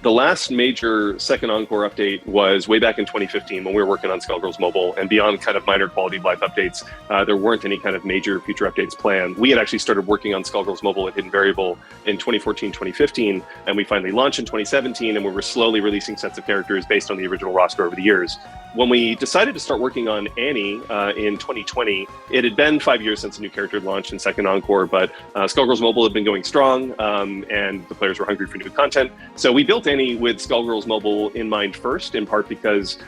The last major second Encore update was way back in 2015 when we were working on Skullgirls Mobile, and beyond kind of minor quality of life updates, there weren't any kind of major future updates planned. We had actually started working on Skullgirls Mobile at Hidden Variable in 2014, 2015, and we finally launched in 2017, and we were slowly releasing sets of characters based on the original roster over the years. When we decided to start working on Annie in 2020, it had been 5 years since a new character had launched in second Encore, but Skullgirls Mobile had been going strong, and the players were hungry for new content. So we built Annie with Skullgirls Mobile in mind first, in part because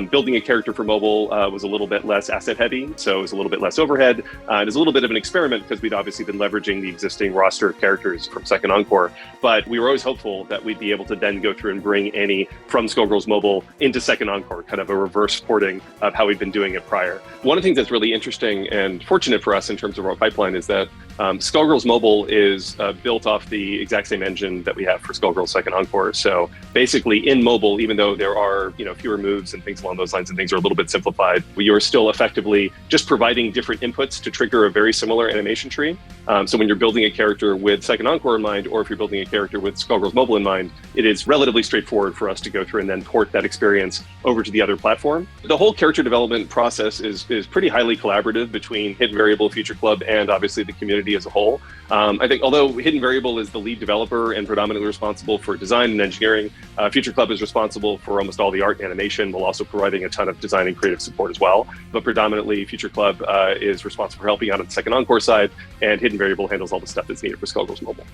building a character for mobile was a little bit less asset heavy, so it was a little bit less overhead. It was a little bit of an experiment because we'd obviously been leveraging the existing roster of characters from second Encore, but we were always hopeful that we'd be able to then go through and bring Annie from Skullgirls Mobile into second Encore, kind of a reverse porting of how we've been doing it prior. One of the things that's really interesting and fortunate for us in terms of our pipeline is that Skullgirls Mobile is built off the exact same engine that we have for Skullgirls Second Encore. So basically in mobile, even though there are fewer moves and things along those lines and things are a little bit simplified, you are still effectively just providing different inputs to trigger a very similar animation tree. So when you're building a character with Second Encore in mind, or if you're building a character with Skullgirls Mobile in mind, it is relatively straightforward for us to go through and then port that experience over to the other platform. The whole character development process is pretty highly collaborative between Hidden Variable, Future Club, and obviously the community as a whole. I think although Hidden Variable is the lead developer and predominantly responsible for design and engineering, Future Club is responsible for almost all the art and animation, while also providing a ton of design and creative support as well. But predominantly, Future Club is responsible for helping out on the second Encore side, and Hidden Variable handles all the stuff that's needed for Skullgirls Mobile.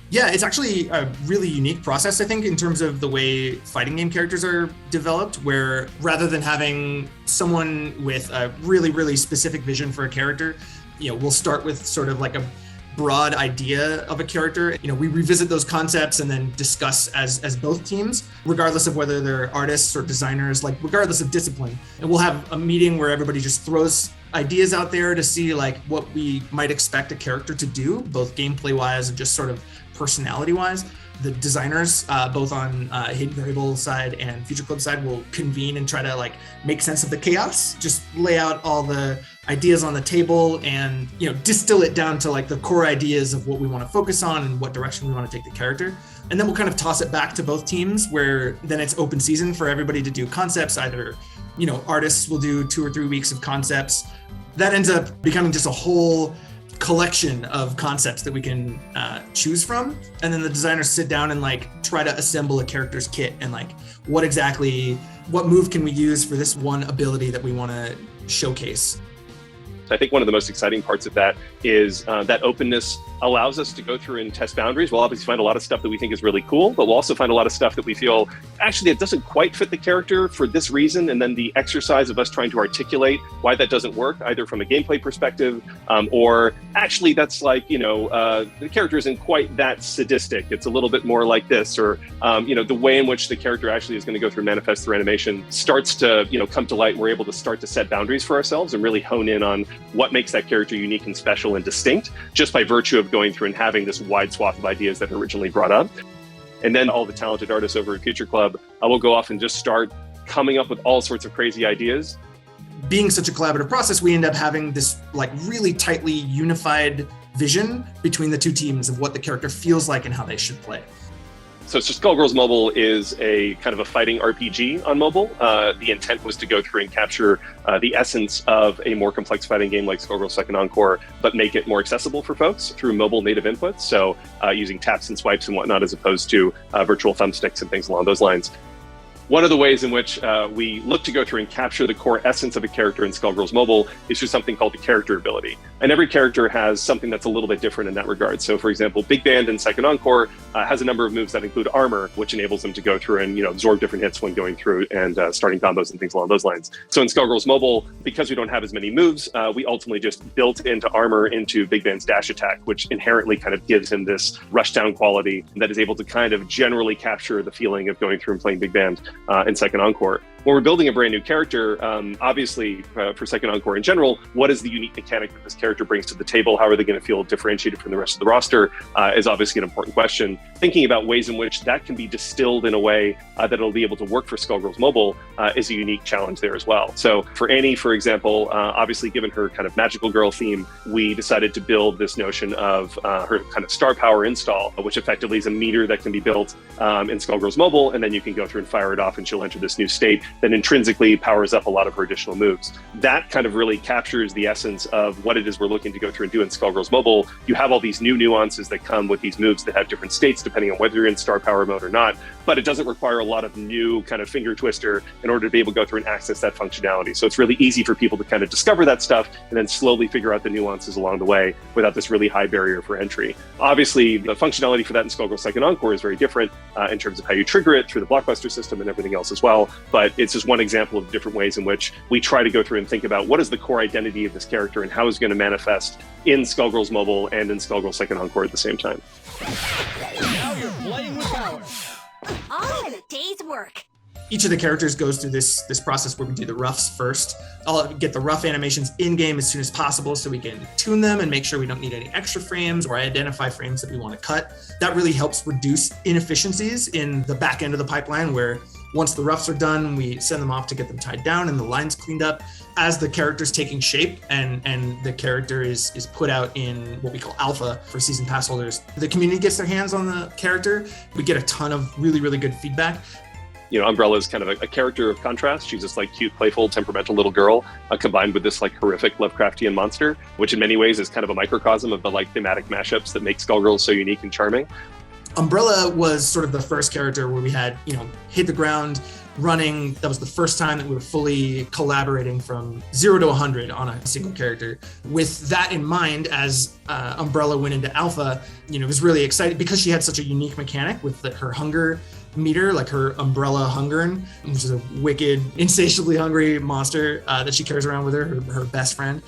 Yeah, it's actually a really unique process, I think, in terms of the way fighting game characters are developed, where rather than having someone with a really, really specific vision for a character, we'll start with sort of like a broad idea of a character. We revisit those concepts and then discuss as both teams, regardless of whether they're artists or designers, like regardless of discipline. And we'll have a meeting where everybody just throws ideas out there to see like what we might expect a character to do, both gameplay wise and just sort of personality wise. The designers, both on Hidden Variable side and Future Club side, will convene and try to like make sense of the chaos, just lay out all the ideas on the table and distill it down to like the core ideas of what we want to focus on and what direction we want to take the character. And then we'll kind of toss it back to both teams, where then it's open season for everybody to do concepts. Either artists will do 2 or 3 weeks of concepts. That ends up becoming just a whole collection of concepts that we can choose from, and then the designers sit down and like try to assemble a character's kit and like what move can we use for this one ability that we want to showcase. I think one of the most exciting parts of that is that openness allows us to go through and test boundaries. We'll obviously find a lot of stuff that we think is really cool, but we'll also find a lot of stuff that we feel, actually, it doesn't quite fit the character for this reason. And then the exercise of us trying to articulate why that doesn't work, either from a gameplay perspective, or actually that's like, the character isn't quite that sadistic. It's a little bit more like this, or, the way in which the character actually is going to go through manifest through animation starts to, come to light. And we're able to start to set boundaries for ourselves and really hone in on what makes that character unique and special and distinct, just by virtue of going through and having this wide swath of ideas that are originally brought up. And then all the talented artists over at Future Club will go off and just start coming up with all sorts of crazy ideas. Being such a collaborative process, we end up having this like really tightly unified vision between the two teams of what the character feels like and how they should play. So Skullgirls Mobile is a kind of a fighting RPG on mobile. The intent was to go through and capture the essence of a more complex fighting game like Skullgirls Second Encore, but make it more accessible for folks through mobile native inputs. So using taps and swipes and whatnot, as opposed to virtual thumbsticks and things along those lines. One of the ways in which we look to go through and capture the core essence of a character in Skullgirls Mobile is through something called the character ability. And every character has something that's a little bit different in that regard. So for example, Big Band in Second Encore has a number of moves that include armor, which enables them to go through and absorb different hits when going through and starting combos and things along those lines. So in Skullgirls Mobile, because we don't have as many moves, we ultimately just built into armor into Big Band's dash attack, which inherently kind of gives him this rushdown quality that is able to kind of generally capture the feeling of going through and playing Big Band in Second Encore. when we're building a brand new character, obviously for Second Encore in general, what is the unique mechanic that this character brings to the table? How are they going to feel differentiated from the rest of the roster is obviously an important question. Thinking about ways in which that can be distilled in a way that it'll be able to work for Skullgirls Mobile is a unique challenge there as well. So for Annie, for example, obviously given her kind of magical girl theme, we decided to build this notion of her kind of star power install, which effectively is a meter that can be built in Skullgirls Mobile, and then you can go through and fire it off and she'll enter this new state that intrinsically powers up a lot of her additional moves. That kind of really captures the essence of what it is we're looking to go through and do in Skullgirls Mobile. You have all these new nuances that come with these moves that have different states depending on whether you're in star power mode or not, but it doesn't require a lot of new kind of finger twister in order to be able to go through and access that functionality. So it's really easy for people to kind of discover that stuff and then slowly figure out the nuances along the way without this really high barrier for entry. Obviously, the functionality for that in Skullgirls Second Encore is very different in terms of how you trigger it through the blockbuster system and everything else as well. But it's just one example of different ways in which we try to go through and think about what is the core identity of this character and how is it going to manifest in Skullgirls Mobile and in Skullgirls Second Encore at the same time. Now you're playing with power. All in a day's work. Each of the characters goes through this process where we do the roughs first. I'll get the rough animations in-game as soon as possible so we can tune them and make sure we don't need any extra frames or identify frames that we want to cut. That really helps reduce inefficiencies in the back end of the pipeline, where once the roughs are done, we send them off to get them tied down and the lines cleaned up. As the character's taking shape and the character is put out in what we call alpha for season pass holders, the community gets their hands on the character. We get a ton of really, really good feedback. You know, Umbrella is kind of a character of contrast. She's this like cute, playful, temperamental little girl combined with this like horrific Lovecraftian monster, which in many ways is kind of a microcosm of the like thematic mashups that make Skullgirls so unique and charming. Umbrella was sort of the first character where we had, hit the ground running. That was the first time that we were fully collaborating from 0 to 100 on a single character. With that in mind, as Umbrella went into alpha, it was really exciting because she had such a unique mechanic with her hunger meter, like her Umbrella Hungern, which is a wicked, insatiably hungry monster that she carries around with her best friend.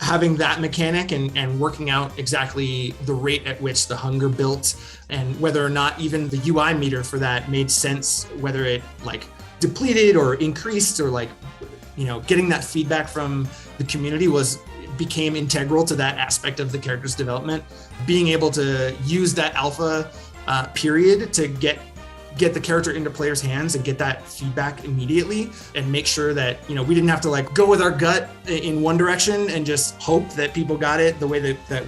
Having that mechanic and working out exactly the rate at which the hunger built and whether or not even the UI meter for that made sense, whether it like depleted or increased or getting that feedback from the community became integral to that aspect of the character's development. Being able to use that alpha period to get the character into players' hands and get that feedback immediately and make sure that, we didn't have to go with our gut in one direction and just hope that people got it the way that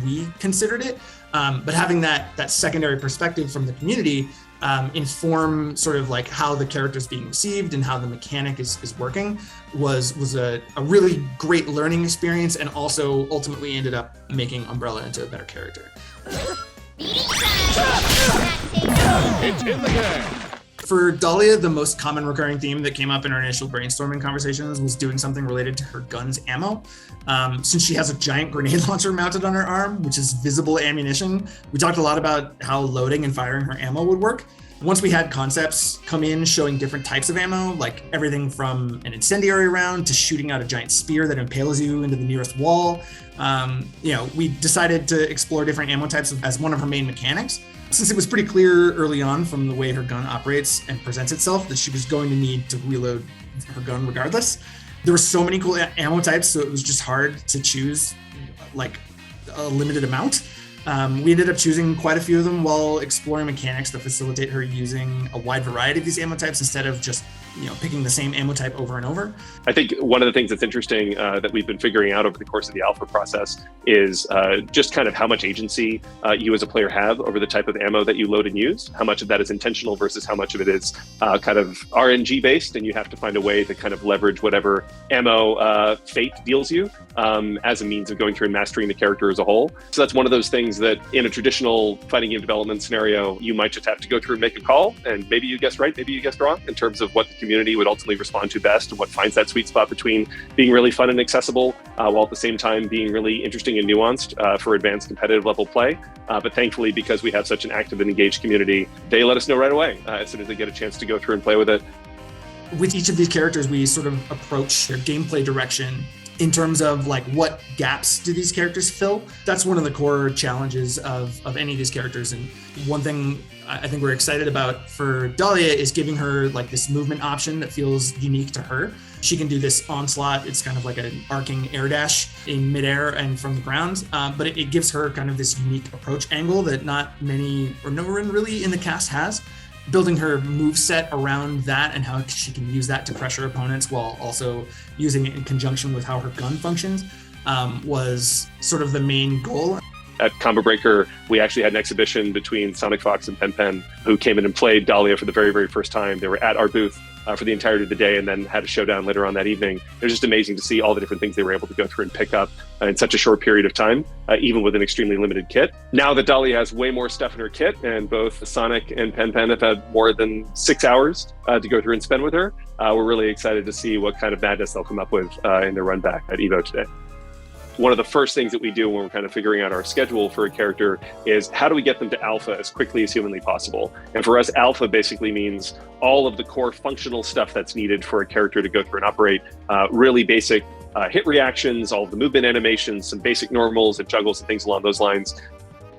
we considered it. But having that secondary perspective from the community inform sort of like how the character is being received and how the mechanic is working was a really great learning experience, and also ultimately ended up making Umbrella into a better character. It's in the game. For Dahlia, the most common recurring theme that came up in our initial brainstorming conversations was doing something related to her gun's ammo. Since she has a giant grenade launcher mounted on her arm, which is visible ammunition, we talked a lot about how loading and firing her ammo would work. Once we had concepts come in showing different types of ammo, like everything from an incendiary round to shooting out a giant spear that impales you into the nearest wall, we decided to explore different ammo types as one of her main mechanics. Since it was pretty clear early on from the way her gun operates and presents itself that she was going to need to reload her gun regardless, there were so many cool ammo types, so it was just hard to choose like a limited amount. We ended up choosing quite a few of them while exploring mechanics to facilitate her using a wide variety of these ammo types instead of just picking the same ammo type over and over. I think one of the things that's interesting that we've been figuring out over the course of the alpha process is just kind of how much agency you as a player have over the type of ammo that you load and use. How much of that is intentional versus how much of it is kind of RNG based, and you have to find a way to kind of leverage whatever ammo fate deals you as a means of going through and mastering the character as a whole. So that's one of those things that in a traditional fighting game development scenario, you might just have to go through and make a call, and maybe you guessed right, maybe you guessed wrong in terms of what the community would ultimately respond to best and what finds that sweet spot between being really fun and accessible while at the same time being really interesting and nuanced for advanced competitive level play. But thankfully, because we have such an active and engaged community, they let us know right away as soon as they get a chance to go through and play with it. With each of these characters, we sort of approach their gameplay direction in terms of like what gaps do these characters fill. That's one of the core challenges of any of these characters. And one thing I think we're excited about for Dahlia is giving her like this movement option that feels unique to her. She can do this onslaught. It's kind of like an arcing air dash in midair and from the ground, but it gives her kind of this unique approach angle that not many or no one really in the cast has. Building her move set around that and how she can use that to pressure opponents while also using it in conjunction with how her gun functions was sort of the main goal. At Combo Breaker, we actually had an exhibition between Sonic Fox and Pen, who came in and played Dahlia for the very, very first time. They were at our booth for the entirety of the day and then had a showdown later on that evening. It was just amazing to see all the different things they were able to go through and pick up in such a short period of time, even with an extremely limited kit. Now that Dahlia has way more stuff in her kit, and both Sonic and Pen have had more than 6 hours to go through and spend with her, we're really excited to see what kind of madness they'll come up with in their run back at EVO today. One of the first things that we do when we're kind of figuring out our schedule for a character is how do we get them to alpha as quickly as humanly possible? And for us, alpha basically means all of the core functional stuff that's needed for a character to go through and operate, really basic hit reactions, all of the movement animations, some basic normals and juggles and things along those lines.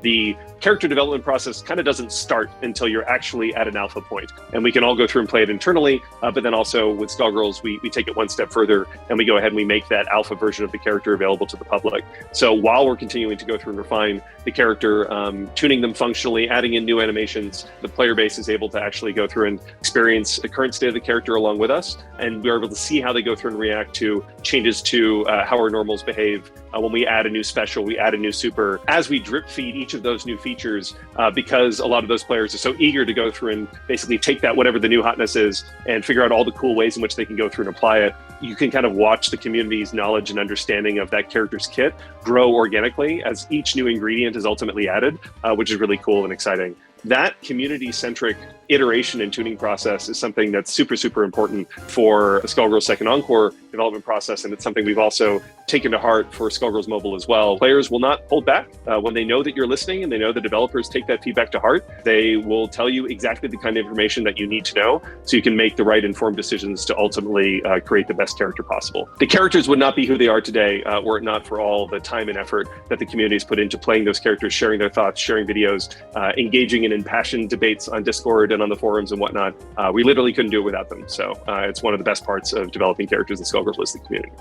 The character development process kind of doesn't start until you're actually at an alpha point. And we can all go through and play it internally, but then also with Skullgirls, we take it one step further and we go ahead and we make that alpha version of the character available to the public. So while we're continuing to go through and refine the character, tuning them functionally, adding in new animations, the player base is able to actually go through and experience the current state of the character along with us. And we're able to see how they go through and react to changes to how our normals behave. When we add a new special, we add a new super. As we drip feed each of those new features, because a lot of those players are so eager to go through and basically take that, whatever the new hotness is, and figure out all the cool ways in which they can go through and apply it, you can kind of watch the community's knowledge and understanding of that character's kit grow organically as each new ingredient is ultimately added, which is really cool and exciting. That community-centric iteration and tuning process is something that's super, super important for the Skullgirls Second Encore development process, and it's something we've also taken to heart for Skullgirls Mobile as well. Players will not hold back. When they know that you're listening and they know the developers take that feedback to heart, they will tell you exactly the kind of information that you need to know so you can make the right informed decisions to ultimately create the best character possible. The characters would not be who they are today were it not for all the time and effort that the community has put into playing those characters, sharing their thoughts, sharing videos, engaging in impassioned debates on Discord and on the forums and whatnot. We literally couldn't do it without them. So it's one of the best parts of developing characters in Skullgirls Listed community.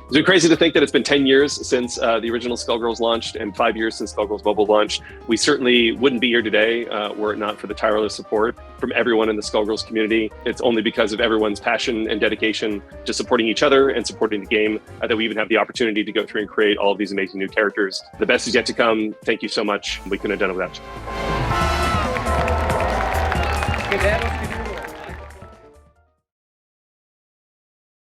It's been crazy to think that it's been 10 years since the original Skullgirls launched and 5 years since Skullgirls Mobile launched. We certainly wouldn't be here today were it not for the tireless support from everyone in the Skullgirls community. It's only because of everyone's passion and dedication to supporting each other and supporting the game that we even have the opportunity to go through and create all of these amazing new characters. The best is yet to come. Thank you so much. We couldn't have done it without you.